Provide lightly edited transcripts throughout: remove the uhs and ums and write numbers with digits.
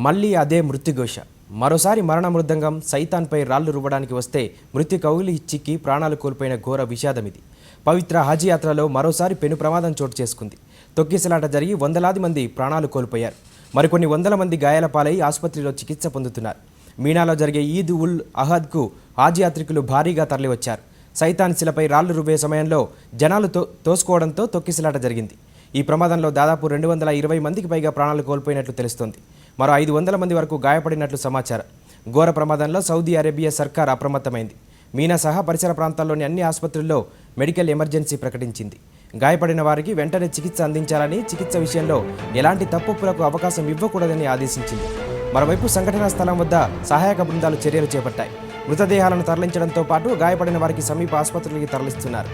మళ్ళీ అదే మృత్యుఘోష. మరోసారి మరణ మృదంగం సైతాన్పై రాళ్లు రువ్వడానికి వస్తే మృత్యు కౌగిలి చిక్కి ప్రాణాలు కోల్పోయిన ఘోర విషాదమిది. పవిత్ర హజ్ యాత్రలో మరోసారి పెను ప్రమాదం చోటు చేసుకుంది. తొక్కిసలాట జరిగి వందలాది మంది ప్రాణాలు కోల్పోయారు. మరికొన్ని వందల మంది గాయాల పాలై ఆసుపత్రిలో చికిత్స పొందుతున్నారు. మీనాలో జరిగే ఈద్ ఉల్ అహద్కు హజ్ యాత్రికులు భారీగా తరలివచ్చారు. సైతాన్ శిలపై రాళ్లు రువ్వే సమయంలో జనాలు తోసుకోవడంతో తొక్కిసలాట జరిగింది. ఈ ప్రమాదంలో దాదాపు 220 మందికి పైగా ప్రాణాలు కోల్పోయినట్లు తెలుస్తోంది. మరో 500 మంది వరకు గాయపడినట్లు సమాచారం. ఘోర ప్రమాదంలో సౌదీ అరేబియా సర్కార్ అప్రమత్తమైంది. మీనా సహా పరిసర ప్రాంతాల్లోని అన్ని ఆసుపత్రుల్లో మెడికల్ ఎమర్జెన్సీ ప్రకటించింది. గాయపడిన వారికి వెంటనే చికిత్స అందించాలని, చికిత్స విషయంలో ఎలాంటి తప్పులకు అవకాశం ఇవ్వకూడదని ఆదేశించింది. మరోవైపు సంఘటనా స్థలం వద్ద సహాయక బృందాలు చర్యలు చేపట్టాయి. మృతదేహాలను తరలించడంతో పాటు గాయపడిన వారికి సమీప ఆసుపత్రులకి తరలిస్తున్నారు.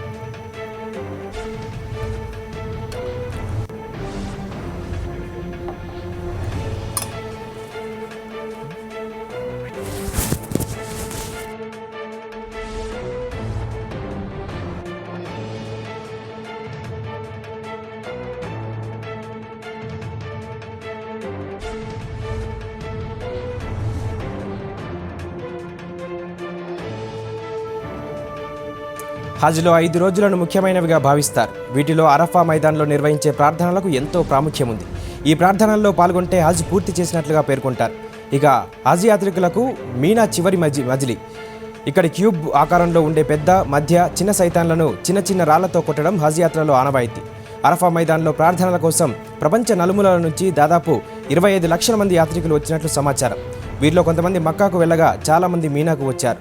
హజ్లో 5 రోజులను ముఖ్యమైనవిగా భావిస్తారు. వీటిలో అరఫా మైదాన్లో నిర్వహించే ప్రార్థనలకు ఎంతో ప్రాముఖ్యం ఉంది. ఈ ప్రార్థనల్లో పాల్గొంటే హజ్ పూర్తి చేసినట్లుగా పేర్కొంటారు. ఇక హజ్ యాత్రికులకు మీనా చివరి మజిలీ. ఇక్కడ క్యూబ్ ఆకారంలో ఉండే పెద్ద, మధ్య, చిన్న సైతాన్లను చిన్న చిన్న రాళ్లతో కొట్టడం హజ్ యాత్రలో ఆనవాయితీ. అరఫా మైదాన్లో ప్రార్థనల కోసం ప్రపంచ నలుమూలల నుంచి దాదాపు 25 లక్షల మంది యాత్రికులు వచ్చినట్లు సమాచారం. వీరిలో కొంతమంది మక్కాకు వెళ్ళగా చాలామంది మీనాకు వచ్చారు.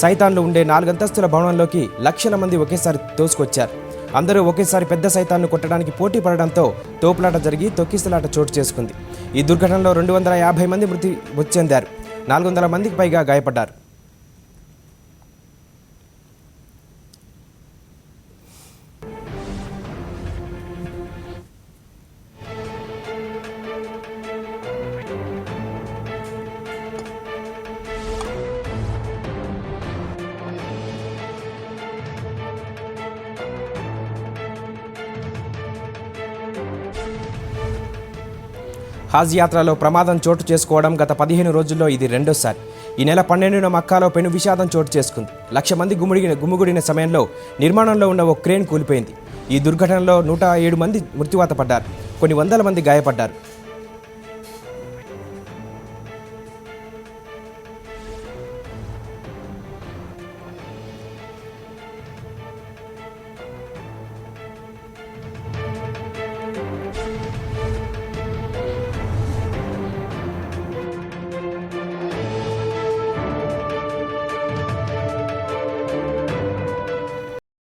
సైతాన్లు ఉండే 4 అంతస్తుల భవనంలోకి లక్షల మంది ఒకేసారి తోసుకొచ్చారు. అందరూ ఒకేసారి పెద్ద సైతాన్ను కొట్టడానికి పోటీ పడడంతో తోపులాట జరిగి తొక్కిసలాట చోటు చేసుకుంది. ఈ దుర్ఘటనలో 250 మంది మృతి చెందారు. 400 మందికి పైగా గాయపడ్డారు. హజ్ యాత్రలో ప్రమాదం చోటు చేసుకోవడం గత 15 రోజుల్లో ఇది రెండోసారి. ఈ నెల 12న మక్కాలో పెను విషాదం చోటు చేసుకుంది. 1,00,000 మంది గుమిగూడిన సమయంలో నిర్మాణంలో ఉన్న ఓ క్రేన్ కూలిపోయింది. ఈ దుర్ఘటనలో 107 మంది మృత్యువాత పడ్డారు. కొన్ని వందల మంది గాయపడ్డారు.